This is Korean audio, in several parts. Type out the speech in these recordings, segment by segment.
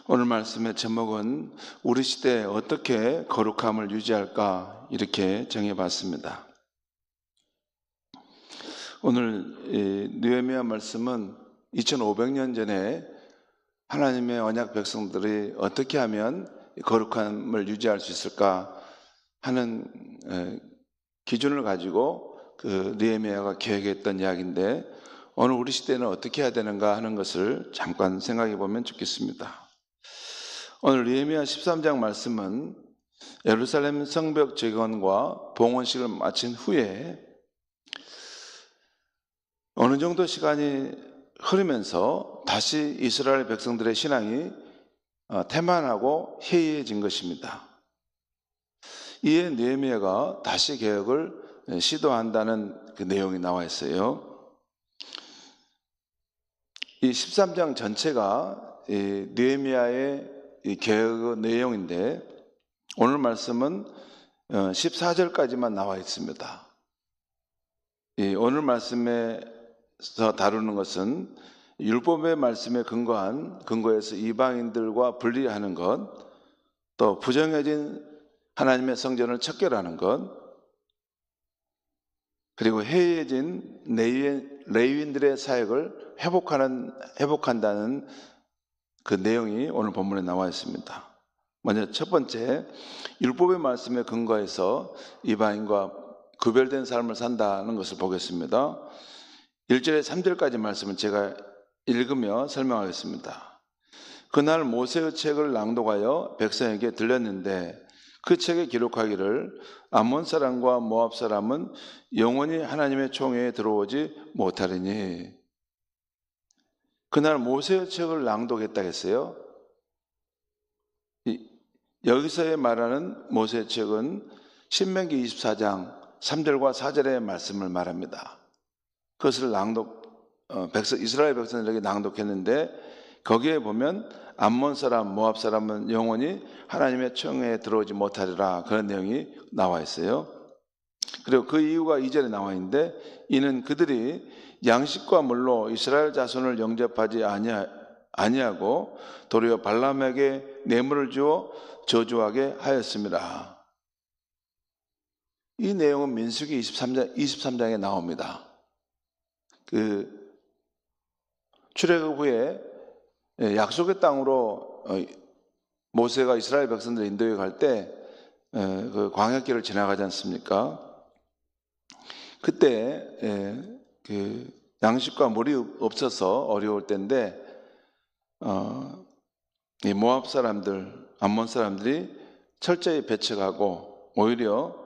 오늘 말씀의 제목은 우리 시대에 어떻게 거룩함을 유지할까 이렇게 정해봤습니다. 오늘 느헤미야 말씀은 2500년 전에 하나님의 언약 백성들이 어떻게 하면 거룩함을 유지할 수 있을까 하는 기준을 가지고 그 느헤미야가 계획했던 이야기인데, 오늘 우리 시대는 어떻게 해야 되는가 하는 것을 잠깐 생각해 보면 좋겠습니다. 오늘 느헤미야 13장 말씀은 예루살렘 성벽 재건과 봉헌식을 마친 후에 어느 정도 시간이 흐르면서 다시 이스라엘 백성들의 신앙이 태만하고 해이해진 것입니다. 이에 느헤미야가 다시 개혁을 시도한다는 그 내용이 나와 있어요. 이 13장 전체가 느헤미야의 이 개혁의 내용인데, 오늘 말씀은 14절까지만 나와 있습니다. 오늘 말씀에서 다루는 것은 율법의 말씀에 근거해서 이방인들과 분리하는 것, 또 부정해진 하나님의 성전을 척결하는 것, 그리고 해이해진 레위인들의 사역을 회복한다는 그 내용이 오늘 본문에 나와 있습니다. 먼저 첫 번째, 율법의 말씀에 근거해서 이방인과 구별된 삶을 산다는 것을 보겠습니다. 1절에 3절까지 말씀을 제가 읽으며 설명하겠습니다. 그날 모세의 책을 낭독하여 백성에게 들렸는데 그 책에 기록하기를 암몬 사람과 모압 사람은 영원히 하나님의 총회에 들어오지 못하리니. 그날 모세의 책을 낭독했다 했어요. 여기서의 말하는 모세의 책은 신명기 24장 3절과 4절의 말씀을 말합니다. 그것을 이스라엘 백성들에게 낭독했는데, 거기에 보면 암몬 사람, 모압 사람은 영원히 하나님의 총회에 들어오지 못하리라, 그런 내용이 나와 있어요. 그리고 그 이유가 2절에 나와 있는데, 이는 그들이 양식과 물로 이스라엘 자손을 영접하지 아니하고 도리어 발람에게 뇌물을 주어 저주하게 하였습니다. 이 내용은 민수기 23장에 나옵니다. 그 출애굽 후에 약속의 땅으로 모세가 이스라엘 백성들을 인도해 갈 때 그 광야길을 지나가지 않습니까? 그때 그 양식과 물이 없어서 어려울 때인데 이 모압 사람들, 암몬 사람들이 철저히 배척하고 오히려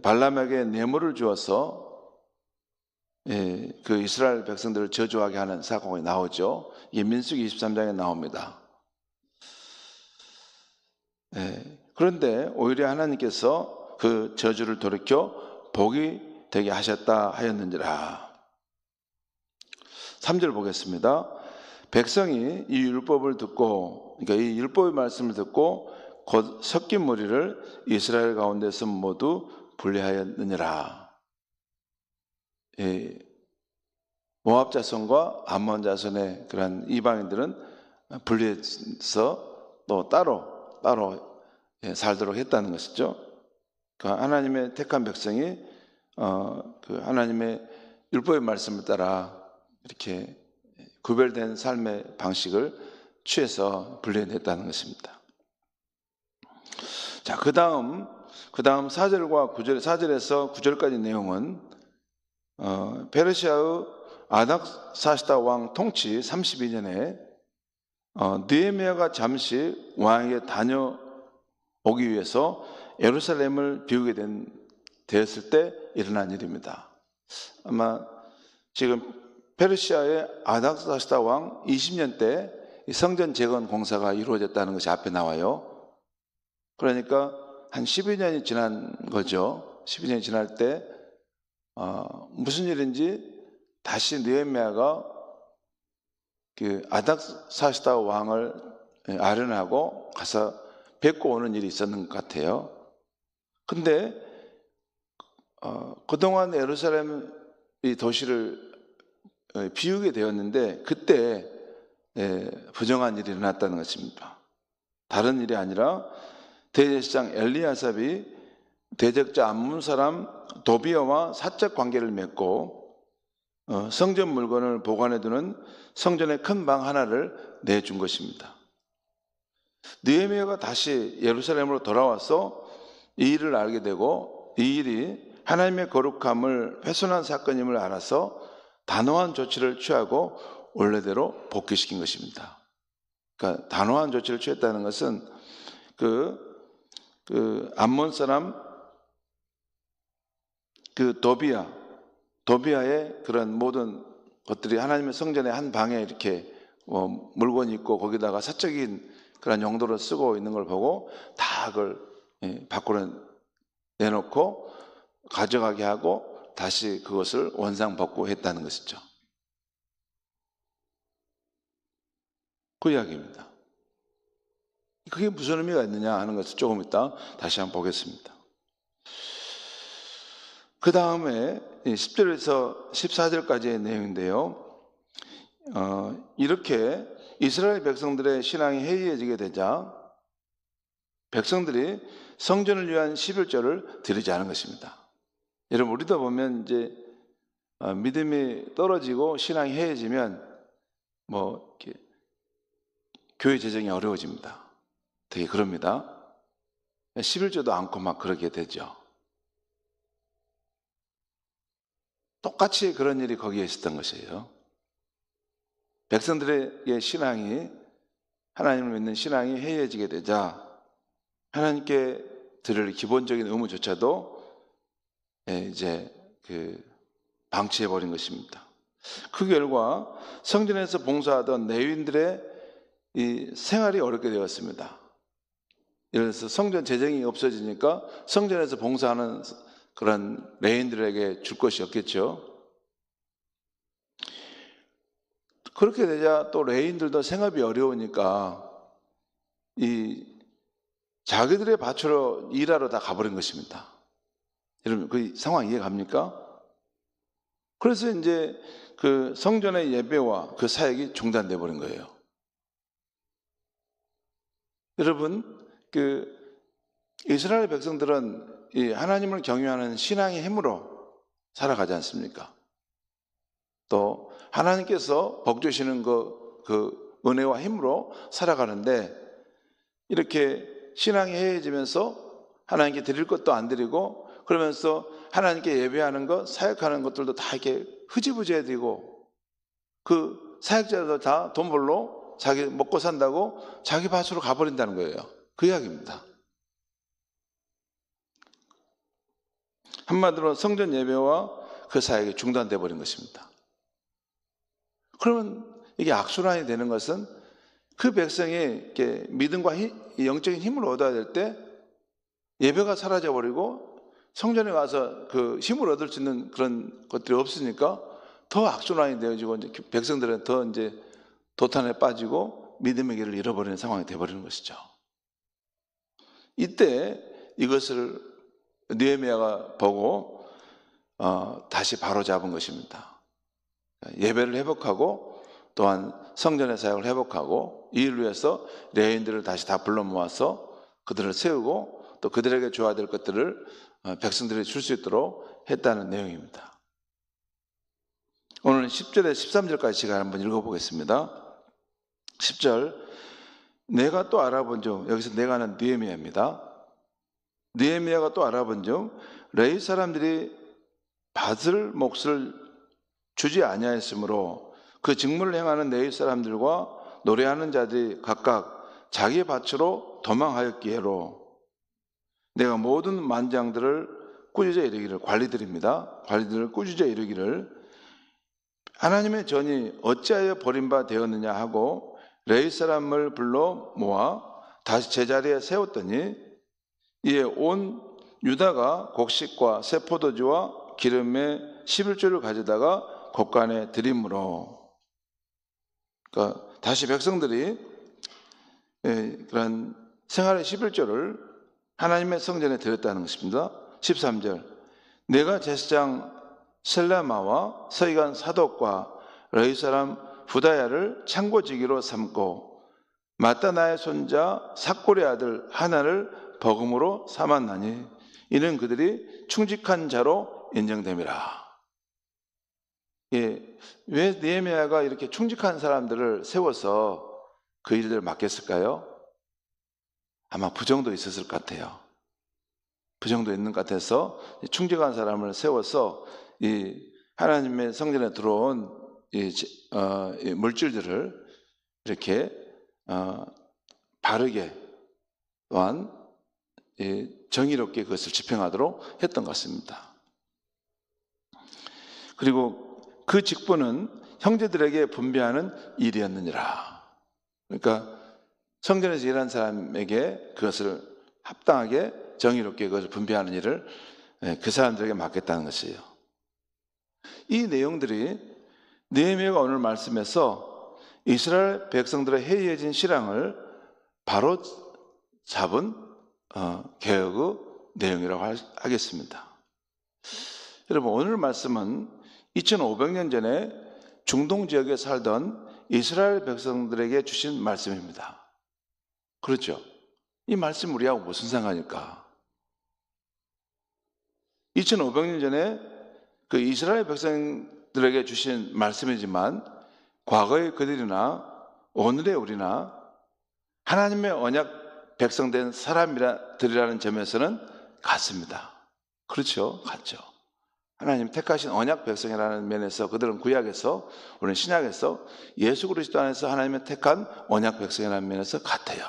발람에게 뇌물을 주어서 그 이스라엘 백성들을 저주하게 하는 사건이 나오죠. 이게 민수기 23장에 나옵니다. 그런데 오히려 하나님께서 그 저주를 돌이켜 복이 되게 하셨다 하였는지라. 3절 보겠습니다. 백성이 이 율법을 듣고, 그러니까 이 율법의 말씀을 듣고 곧 섞인 무리를 이스라엘 가운데서 모두 분리하였느니라. 모압 자손과 암몬 자손의 그런 이방인들은 분리해서 또 따로 살도록 했다는 것이죠. 그러니까 하나님의 택한 백성이 그 하나님의 율법의 말씀을 따라 이렇게 구별된 삶의 방식을 취해서 분리했다는 것입니다. 자, 그 다음 4절과 4절에서 9절까지 내용은 페르시아의 아닥사스다 왕 통치 32년에 느헤미야가 잠시 왕에게 다녀오기 위해서 예루살렘을 비우게 되었을 때 일어난 일입니다. 아마 지금 페르시아의 아닥사스다 왕 20년 때 성전 재건 공사가 이루어졌다는 것이 앞에 나와요. 그러니까 한 12년이 지난 거죠. 12년이 지날 때 무슨 일인지 다시 느헤미야가 그 아닥사스다 왕을 아련하고 가서 뵙고 오는 일이 있었는 것 같아요. 근데 그동안 예루살렘 이 도시를 비우게 되었는데, 그때 부정한 일이 일어났다는 것입니다. 다른 일이 아니라 대제사장 엘리야삽이 대적자 암몬 사람 도비아와 사적 관계를 맺고 성전 물건을 보관해두는 성전의 큰 방 하나를 내준 것입니다. 느헤미야가 다시 예루살렘으로 돌아와서 이 일을 알게 되고 이 일이 하나님의 거룩함을 훼손한 사건임을 알아서 단호한 조치를 취하고 원래대로 복귀시킨 것입니다. 그러니까 단호한 조치를 취했다는 것은 암몬 사람 도비아의 그런 모든 것들이 하나님의 성전의 한 방에 이렇게 물건이 있고 거기다가 사적인 그런 용도로 쓰고 있는 걸 보고 다 그걸 밖으로 내놓고 가져가게 하고 다시 그것을 원상복구했다는 것이죠. 그 이야기입니다. 그게 무슨 의미가 있느냐 하는 것을 조금 이따 다시 한번 보겠습니다. 그 다음에 10절에서 14절까지의 내용인데요. 이렇게 이스라엘 백성들의 신앙이 해이해지게 되자 백성들이 성전을 위한 11조를 드리지 않은 것입니다. 여러분, 우리도 보면 이제 믿음이 떨어지고 신앙이 해이해지면 이렇게 교회 재정이 어려워집니다. 되게 그럽니다. 11조도 않고 막 그러게 되죠. 똑같이 그런 일이 거기에 있었던 것이에요. 백성들의 신앙이, 하나님을 믿는 신앙이 해이해지게 되자 하나님께 드릴 기본적인 의무조차도 이제 방치해버린 것입니다. 그 결과 성전에서 봉사하던 레위인들의 이 생활이 어렵게 되었습니다. 예를 들어서 성전 재정이 없어지니까 성전에서 봉사하는 그런 레위인들에게 줄 것이 없겠죠. 그렇게 되자 또 레위인들도 생업이 어려우니까 이 자기들의 밭으로 일하러 다 가버린 것입니다. 여러분, 그 상황 이해갑니까? 그래서 이제 그 성전의 예배와 그 사역이 중단돼 버린 거예요. 여러분, 이스라엘 백성들은 이 하나님을 경외하는 신앙의 힘으로 살아가지 않습니까? 또 하나님께서 복 주시는 그 은혜와 힘으로 살아가는데 이렇게 신앙이 해이해지면서 하나님께 드릴 것도 안 드리고 그러면서 하나님께 예배하는 것, 사역하는 것들도 다 이렇게 흐지부지해 드리고 그 사역자들도 다 돈 벌러 자기 먹고 산다고 자기 밭으로 가버린다는 거예요. 그 이야기입니다. 한마디로 성전 예배와 그 사역이 중단돼 버린 것입니다. 그러면 이게 악순환이 되는 것은 그 백성이 이렇게 믿음과 영적인 힘을 얻어야 될 때 예배가 사라져 버리고 성전에 가서 그 힘을 얻을 수 있는 그런 것들이 없으니까 더 악순환이 되어지고 이제 백성들은 더 이제 도탄에 빠지고 믿음의 길을 잃어버리는 상황이 되어버리는 것이죠. 이때 이것을 느헤미야가 보고 다시 바로잡은 것입니다. 예배를 회복하고 또한 성전의 사역을 회복하고 이 일을 위해서 레위인들을 다시 다 불러 모아서 그들을 세우고 또 그들에게 줘야 될 것들을 백성들이 줄 수 있도록 했다는 내용입니다. 오늘 10절에 13절까지 제가 한번 읽어보겠습니다. 10절, 내가 또 알아본 중, 여기서 내가는 느헤미야입니다. 느헤미야가 또 알아본 중 레위 사람들이 받을 몫을 주지 아니하였으므로 그 직무를 행하는 레위 사람들과 노래하는 자들이 각각 자기 밭으로 도망하였기에로 내가 모든 만장들을 꾸짖어 이르기를, 관리들입니다. 관리들을 꾸짖어 이르기를 하나님의 전이 어찌하여 버림바 되었느냐 하고 레위 사람을 불러 모아 다시 제자리에 세웠더니 이에 온 유다가 곡식과 새 포도주와 기름의 11조를 가져다가 곳간에 드림으로, 그러니까 다시 백성들이 그런 생활의 11조를 하나님의 성전에 드렸다는 것입니다. 13절, 내가 제사장 셀레마와 서기관 사독과 레위 사람 후다야를 창고지기로 삼고 마따나의 손자 삭골의 아들 하나를 버금으로 삼았나니 이는 그들이 충직한 자로 인정됨이라. 예, 왜 느헤미야가 이렇게 충직한 사람들을 세워서 그 일들을 맡겼을까요? 아마 부정도 있었을 것 같아요. 부정도 있는 것 같아서 충직한 사람을 세워서 이 하나님의 성전에 들어온 이 물질들을 이렇게 바르게 또한 정의롭게 그것을 집행하도록 했던 것 같습니다. 그리고 그 직분은 형제들에게 분배하는 일이었느니라. 그러니까 성전에서 일하는 사람에게 그것을 합당하게 정의롭게 그것을 분배하는 일을 그 사람들에게 맡겼다는 것이에요. 이 내용들이 느헤미야가 오늘 말씀에서 이스라엘 백성들의 해이해진 신앙을 바로 잡은 개혁의 내용이라고 하겠습니다. 여러분, 오늘 말씀은 2500년 전에 중동 지역에 살던 이스라엘 백성들에게 주신 말씀입니다. 그렇죠? 이 말씀 우리하고 무슨 상관일까? 2500년 전에 그 이스라엘 백성들에게 주신 말씀이지만 과거의 그들이나 오늘의 우리나 하나님의 언약 백성된 사람들이라는 점에서는 같습니다. 그렇죠? 같죠. 하나님 택하신 언약 백성이라는 면에서 그들은 구약에서, 우리는 신약에서 예수 그리스도 안에서 하나님의 택한 언약 백성이라는 면에서 같아요.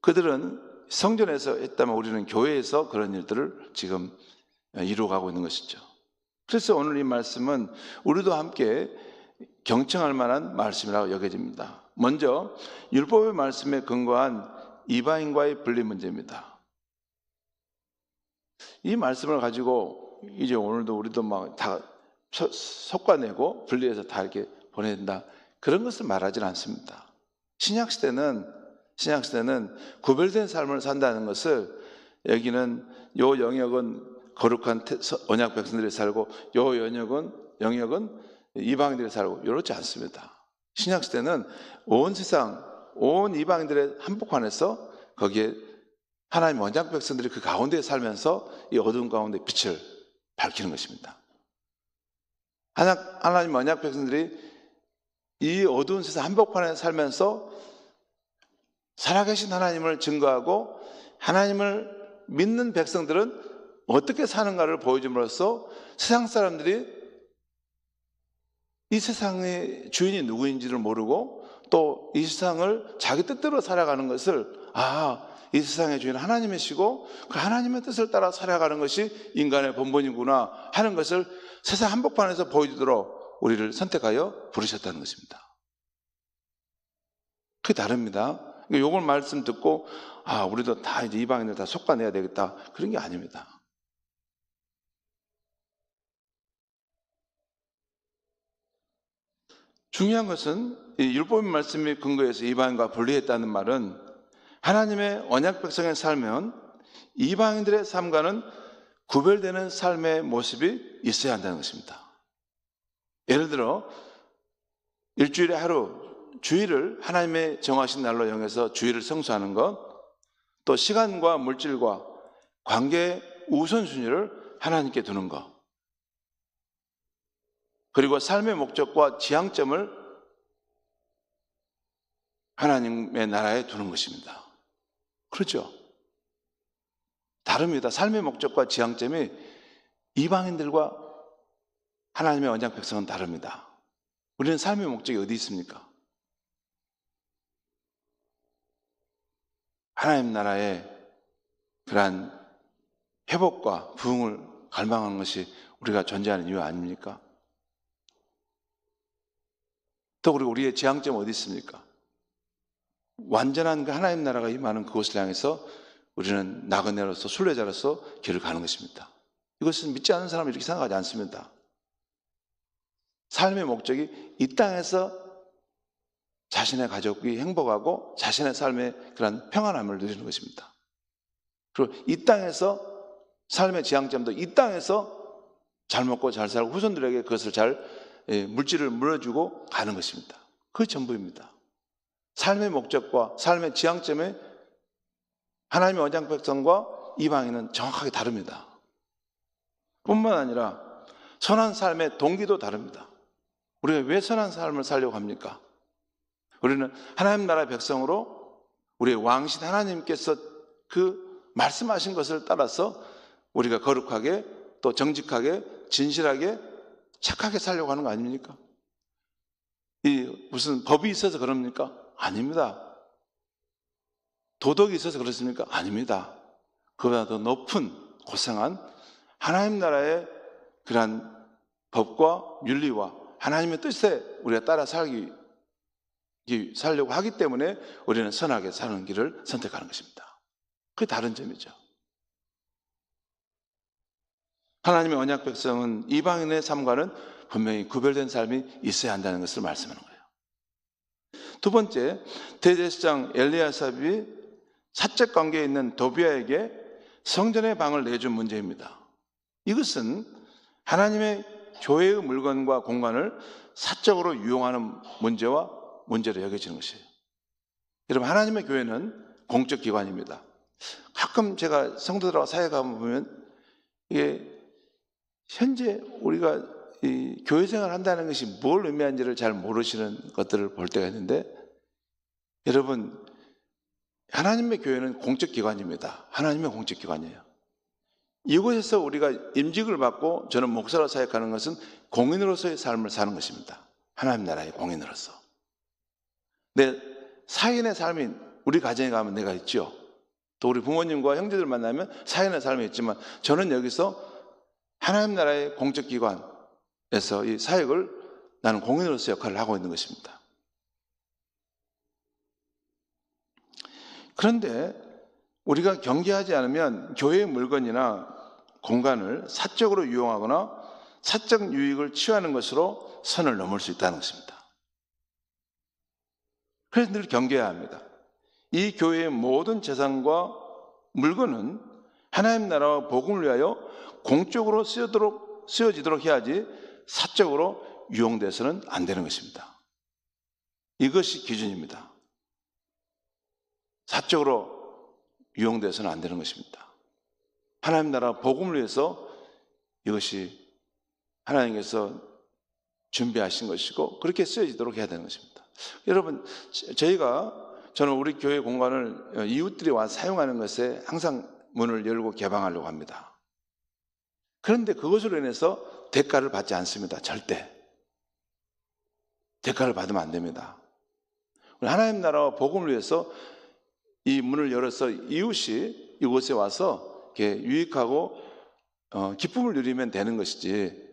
그들은 성전에서 했다면 우리는 교회에서 그런 일들을 지금 이루어가고 있는 것이죠. 그래서 오늘 이 말씀은 우리도 함께 경청할 만한 말씀이라고 여겨집니다. 먼저 율법의 말씀에 근거한 이방인과의 분리 문제입니다. 이 말씀을 가지고 이제 오늘도 우리도 막 다 솎아내고 분리해서 다 이렇게 보내야 된다, 그런 것을 말하지는 않습니다. 신약시대는 구별된 삶을 산다는 것을, 여기는 요 영역은 거룩한 언약 백성들이 살고 요 영역은 이방인들이 살고 이렇지 않습니다. 신약시대는 온 세상, 온 이방인들의 한복판에서 거기에 하나님 언약 백성들이 그 가운데 살면서 이 어두운 가운데 빛을 밝히는 것입니다. 하나님 언약 백성들이 이 어두운 세상 한복판에 살면서 살아계신 하나님을 증거하고 하나님을 믿는 백성들은 어떻게 사는가를 보여줌으로써 세상 사람들이 이 세상의 주인이 누구인지를 모르고 또 이 세상을 자기 뜻대로 살아가는 것을, 이 세상의 주인은 하나님이시고 그 하나님의 뜻을 따라 살아가는 것이 인간의 본분이구나 하는 것을 세상 한복판에서 보여주도록 우리를 선택하여 부르셨다는 것입니다. 그게 다릅니다. 요걸 말씀 듣고 우리도 다 이제 이방인들 다 솎아내야 되겠다, 그런 게 아닙니다. 중요한 것은 이 율법의 말씀에 근거해서 이방인과 분리했다는 말은 하나님의 언약 백성의 삶은 이방인들의 삶과는 구별되는 삶의 모습이 있어야 한다는 것입니다. 예를 들어 일주일에 하루, 주일을 하나님의 정하신 날로 정해서 주일을 성수하는 것, 또 시간과 물질과 관계의 우선순위를 하나님께 두는 것, 그리고 삶의 목적과 지향점을 하나님의 나라에 두는 것입니다. 그렇죠? 다릅니다. 삶의 목적과 지향점이 이방인들과 하나님의 언약 백성은 다릅니다. 우리는 삶의 목적이 어디 있습니까? 하나님 나라의 그러한 회복과 부흥을 갈망하는 것이 우리가 존재하는 이유 아닙니까? 또 그리고 우리의 지향점은 어디 있습니까? 완전한 그 하나님 나라가 임하는 그곳을 향해서 우리는 나그네로서 순례자로서 길을 가는 것입니다. 이것은 믿지 않는 사람은 이렇게 생각하지 않습니다. 삶의 목적이 이 땅에서 자신의 가족이 행복하고 자신의 삶의 그런 평안함을 누리는 것입니다. 그리고 이 땅에서 삶의 지향점도 이 땅에서 잘 먹고 잘 살고 후손들에게 그것을 잘 물질을 물어주고 가는 것입니다. 그게 전부입니다. 삶의 목적과 삶의 지향점에 하나님의 언약 백성과 이방인은 정확하게 다릅니다. 뿐만 아니라 선한 삶의 동기도 다릅니다. 우리가 왜 선한 삶을 살려고 합니까? 우리는 하나님 나라의 백성으로 우리의 왕신 하나님께서 그 말씀하신 것을 따라서 우리가 거룩하게 또 정직하게 진실하게 착하게 살려고 하는 거 아닙니까? 이 무슨 법이 있어서 그럽니까? 아닙니다. 도덕이 있어서 그렇습니까? 아닙니다. 그보다 더 높은 고상한 하나님 나라의 그러한 법과 윤리와 하나님의 뜻에 우리가 따라 살려고 하기 때문에 우리는 선하게 사는 길을 선택하는 것입니다. 그게 다른 점이죠. 하나님의 언약 백성은 이방인의 삶과는 분명히 구별된 삶이 있어야 한다는 것을 말씀하는 거예요. 두 번째, 대제사장 엘리야삽이 사적 관계에 있는 도비아에게 성전의 방을 내준 문제입니다. 이것은 하나님의 교회의 물건과 공간을 사적으로 이용하는 문제로 여겨지는 것이에요. 여러분, 하나님의 교회는 공적 기관입니다. 가끔 제가 성도들하고 사회 가보면 이게 현재 우리가 이 교회 생활을 한다는 것이 뭘 의미하는지를 잘 모르시는 것들을 볼 때가 있는데, 여러분, 하나님의 교회는 공적 기관입니다. 하나님의 공적 기관이에요. 이곳에서 우리가 임직을 받고 저는 목사로 사역하는 것은 공인으로서의 삶을 사는 것입니다. 하나님 나라의 공인으로서. 내 사인의 삶이 우리 가정에 가면 내가 있죠. 또 우리 부모님과 형제들 만나면 사인의 삶이 있지만 저는 여기서 하나님 나라의 공적 기관에서 이 사역을 나는 공인으로서 역할을 하고 있는 것입니다. 그런데 우리가 경계하지 않으면 교회의 물건이나 공간을 사적으로 이용하거나 사적 유익을 취하는 것으로 선을 넘을 수 있다는 것입니다. 그래서 늘 경계해야 합니다. 이 교회의 모든 재산과 물건은 하나님 나라와 복음을 위하여 공적으로 쓰여지도록 해야지 사적으로 유용돼서는 안 되는 것입니다. 이것이 기준입니다. 사적으로 유용돼서는 안 되는 것입니다. 하나님 나라 복음을 위해서 이것이 하나님께서 준비하신 것이고 그렇게 쓰여지도록 해야 되는 것입니다. 여러분, 저는 우리 교회 공간을 이웃들이 와서 사용하는 것에 항상 문을 열고 개방하려고 합니다. 그런데 그것으로 인해서 대가를 받지 않습니다. 절대. 대가를 받으면 안 됩니다. 하나님 나라와 복음을 위해서 이 문을 열어서 이웃이 이곳에 와서 이렇게 유익하고 기쁨을 누리면 되는 것이지,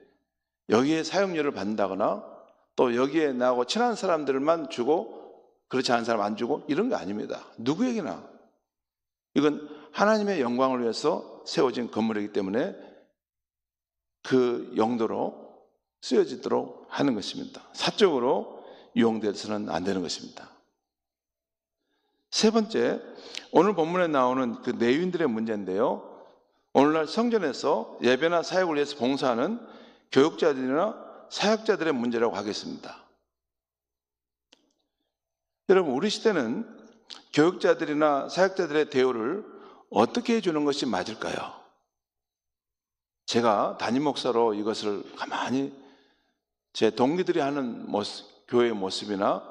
여기에 사용료를 받는다거나 또 여기에 나하고 친한 사람들만 주고 그렇지 않은 사람 안 주고 이런 거 아닙니다. 누구에게나. 이건 하나님의 영광을 위해서 세워진 건물이기 때문에 그 용도로 쓰여지도록 하는 것입니다. 사적으로 이용돼서는 안 되는 것입니다. 세 번째, 오늘 본문에 나오는 그 내위인들의 문제인데요. 오늘날 성전에서 예배나 사역을 위해서 봉사하는 교육자들이나 사역자들의 문제라고 하겠습니다. 여러분, 우리 시대는 교육자들이나 사역자들의 대우를 어떻게 해주는 것이 맞을까요? 제가 담임 목사로 이것을 가만히 제 동기들이 하는 교회의 모습이나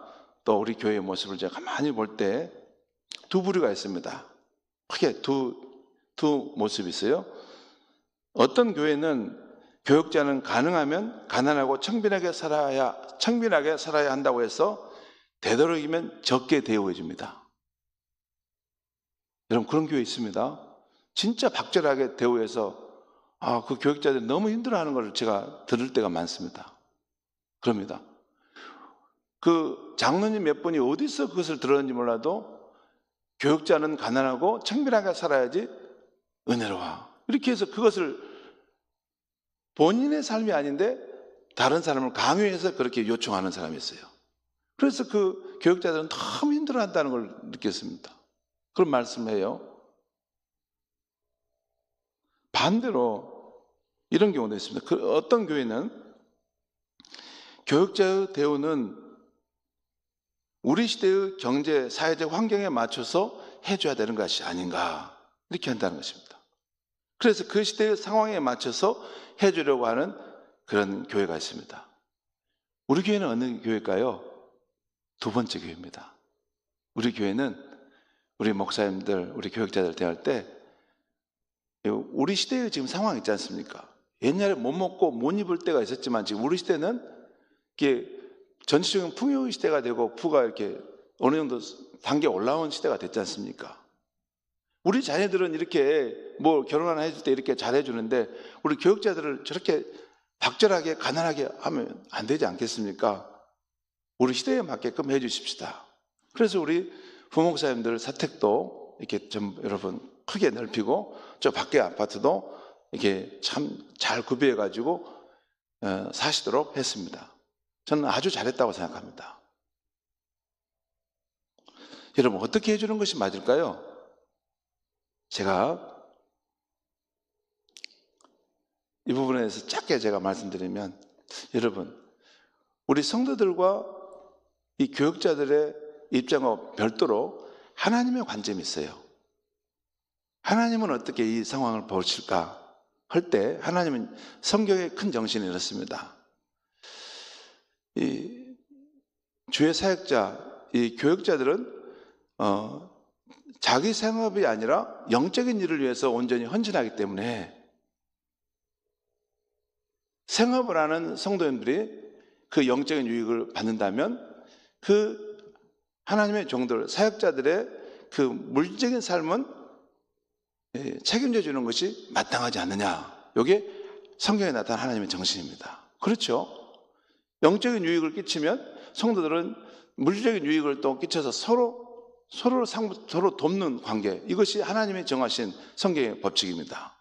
또 우리 교회의 모습을 제가 가만히 볼 때 두 부류가 있습니다. 크게 두 모습이 있어요. 어떤 교회는 교육자는 가능하면 가난하고 청빈하게 살아야 한다고 해서 되도록이면 적게 대우해 줍니다. 여러분, 그런 교회 있습니다. 진짜 박절하게 대우해서 그 교육자들이 너무 힘들어하는 걸 제가 들을 때가 많습니다. 그럽니다. 그 장로님 몇 분이 어디서 그것을 들었는지 몰라도 교육자는 가난하고 청빈하게 살아야지 은혜로워. 이렇게 해서 그것을 본인의 삶이 아닌데 다른 사람을 강요해서 그렇게 요청하는 사람이 있어요. 그래서 그 교육자들은 너무 힘들어한다는 걸 느꼈습니다. 그런 말씀을 해요. 반대로 이런 경우도 있습니다. 어떤 교회는 교육자의 대우는 우리 시대의 경제, 사회적 환경에 맞춰서 해줘야 되는 것이 아닌가, 이렇게 한다는 것입니다. 그래서 그 시대의 상황에 맞춰서 해주려고 하는 그런 교회가 있습니다. 우리 교회는 어느 교회일까요? 두 번째 교회입니다. 우리 교회는 우리 목사님들, 우리 교육자들 대할 때 우리 시대의 지금 상황 있지 않습니까? 옛날에 못 먹고 못 입을 때가 있었지만 지금 우리 시대는 이게 전체적인 풍요의 시대가 되고 부가 이렇게 어느 정도 단계 올라온 시대가 됐지 않습니까? 우리 자녀들은 이렇게 뭐 결혼 하나 해줄 때 이렇게 잘해주는데 우리 교육자들을 저렇게 박절하게 가난하게 하면 안 되지 않겠습니까? 우리 시대에 맞게끔 해주십시다. 그래서 우리 부목사님들 사택도 이렇게 좀 여러분 크게 넓히고 저 밖에 아파트도 이렇게 참 잘 구비해 가지고 사시도록 했습니다. 저는 아주 잘했다고 생각합니다. 여러분 어떻게 해주는 것이 맞을까요? 제가 이 부분에 대해서 짧게 제가 말씀드리면, 여러분 우리 성도들과 이 교육자들의 입장과 별도로 하나님의 관점이 있어요. 하나님은 어떻게 이 상황을 보실까 할 때 하나님은 성경의 큰 정신이 이렇습니다. 이 주의 사역자, 이 교육자들은 자기 생업이 아니라 영적인 일을 위해서 온전히 헌신하기 때문에 생업을 하는 성도님들이 그 영적인 유익을 받는다면 그 하나님의 종들, 사역자들의 그 물질적인 삶은 책임져 주는 것이 마땅하지 않느냐. 이게 성경에 나타난 하나님의 정신입니다. 그렇죠? 영적인 유익을 끼치면 성도들은 물질적인 유익을 또 끼쳐서 서로 돕는 관계, 이것이 하나님이 정하신 성경의 법칙입니다.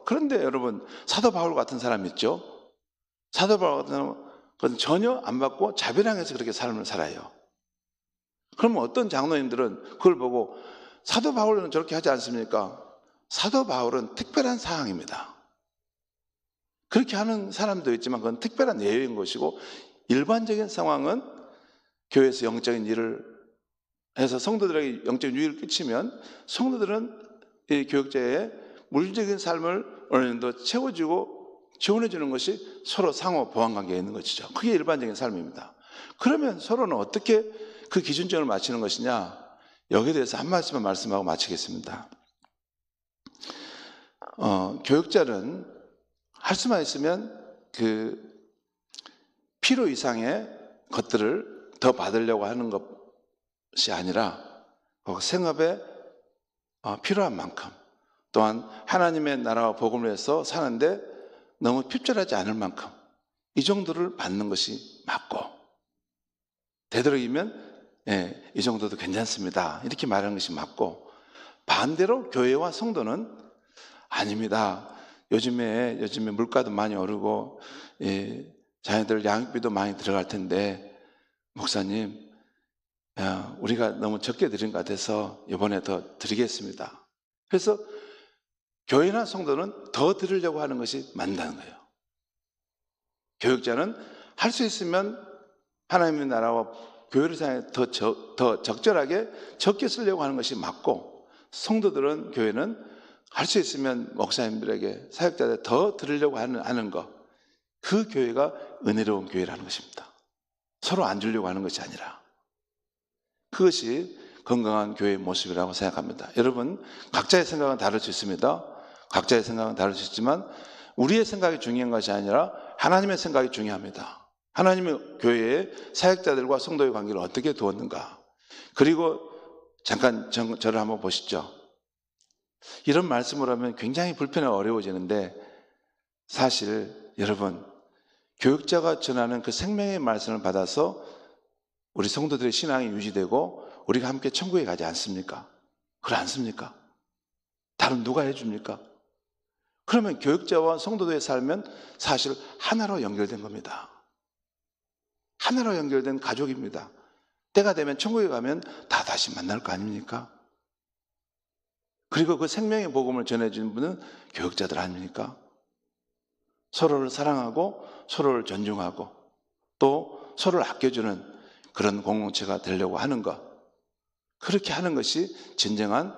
그런데 여러분 사도 바울 같은 사람 있죠? 사도 바울 같은 건 전혀 안 받고 자비랑해서 그렇게 삶을 살아요. 그러면 어떤 장로님들은 그걸 보고 사도 바울은 저렇게 하지 않습니까? 사도 바울은 특별한 사항입니다. 그렇게 하는 사람도 있지만 그건 특별한 예외인 것이고, 일반적인 상황은 교회에서 영적인 일을 해서 성도들에게 영적인 유익을 끼치면 성도들은 이 교육자의 물질적인 삶을 어느 정도 채워주고 지원해 주는 것이 서로 상호 보완 관계에 있는 것이죠. 그게 일반적인 삶입니다. 그러면 서로는 어떻게 그 기준점을 맞추는 것이냐? 여기에 대해서 한 말씀만 말씀하고 마치겠습니다. 교육자는 할 수만 있으면 그 필요 이상의 것들을 더 받으려고 하는 것이 아니라 생업에 필요한 만큼, 또한 하나님의 나라와 복음을 위해서 사는데 너무 핍절하지 않을 만큼 이 정도를 받는 것이 맞고, 되도록이면 이 정도도 괜찮습니다, 이렇게 말하는 것이 맞고, 반대로 교회와 성도는 아닙니다. 요즘에 물가도 많이 오르고 자녀들 양육비도 많이 들어갈 텐데 목사님, 우리가 너무 적게 드린 것 같아서 이번에 더 드리겠습니다. 그래서 교회나 성도는 더 드리려고 하는 것이 맞다는 거예요. 교육자는 할 수 있으면 하나님의 나라와 교회를 향해 더 적절하게 적게 쓰려고 하는 것이 맞고, 성도들은, 교회는 할 수 있으면 목사님들에게, 사역자들 더 드리려고 하는 것, 그 교회가 은혜로운 교회라는 것입니다. 서로 안 주려고 하는 것이 아니라, 그것이 건강한 교회의 모습이라고 생각합니다. 여러분 각자의 생각은 다를 수 있습니다. 각자의 생각은 다를 수 있지만 우리의 생각이 중요한 것이 아니라 하나님의 생각이 중요합니다. 하나님의 교회의 사역자들과 성도의 관계를 어떻게 두었는가. 그리고 잠깐 저를 한번 보시죠. 이런 말씀을 하면 굉장히 불편하고 어려워지는데, 사실 여러분 교육자가 전하는 그 생명의 말씀을 받아서 우리 성도들의 신앙이 유지되고 우리가 함께 천국에 가지 않습니까? 그렇지 않습니까? 다른 누가 해줍니까? 그러면 교육자와 성도들의 삶은 사실 하나로 연결된 겁니다. 하나로 연결된 가족입니다. 때가 되면 천국에 가면 다 다시 만날 거 아닙니까? 그리고 그 생명의 복음을 전해주는 분은 교육자들 아닙니까? 서로를 사랑하고 서로를 존중하고 또 서로를 아껴주는 그런 공동체가 되려고 하는 것, 그렇게 하는 것이 진정한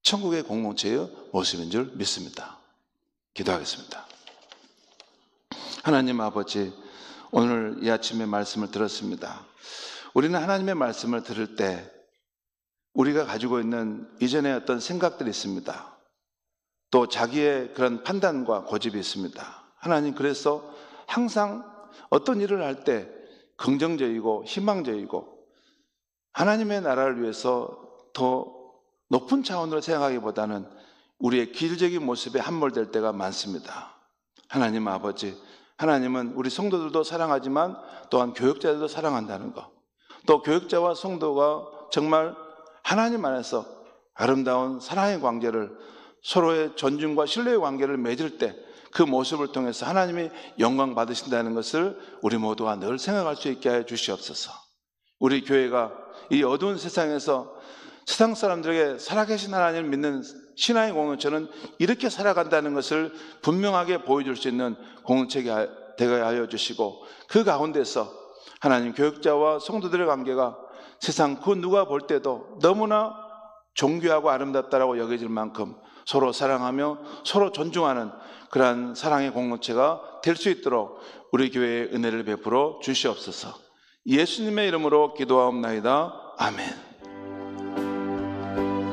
천국의 공동체의 모습인 줄 믿습니다. 기도하겠습니다. 하나님 아버지, 오늘 이 아침에 말씀을 들었습니다. 우리는 하나님의 말씀을 들을 때 우리가 가지고 있는 이전의 어떤 생각들이 있습니다. 또 자기의 그런 판단과 고집이 있습니다. 하나님, 그래서 항상 어떤 일을 할 때 긍정적이고 희망적이고 하나님의 나라를 위해서 더 높은 차원으로 생각하기보다는 우리의 기질적인 모습에 함몰될 때가 많습니다. 하나님 아버지, 하나님은 우리 성도들도 사랑하지만 또한 교역자들도 사랑한다는 것, 또 교역자와 성도가 정말 하나님 안에서 아름다운 사랑의 관계를, 서로의 존중과 신뢰의 관계를 맺을 때 그 모습을 통해서 하나님이 영광 받으신다는 것을 우리 모두가 늘 생각할 수 있게 하여 주시옵소서. 우리 교회가 이 어두운 세상에서 세상 사람들에게 살아계신 하나님을 믿는 신앙의 공동체는 이렇게 살아간다는 것을 분명하게 보여줄 수 있는 공동체가 되게 하여 주시고, 그 가운데서 하나님 교역자와 성도들의 관계가 세상 그 누가 볼 때도 너무나 존귀하고 아름답다라고 여겨질 만큼 서로 사랑하며 서로 존중하는 그러한 사랑의 공동체가 될 수 있도록 우리 교회에 은혜를 베풀어 주시옵소서. 예수님의 이름으로 기도하옵나이다. 아멘.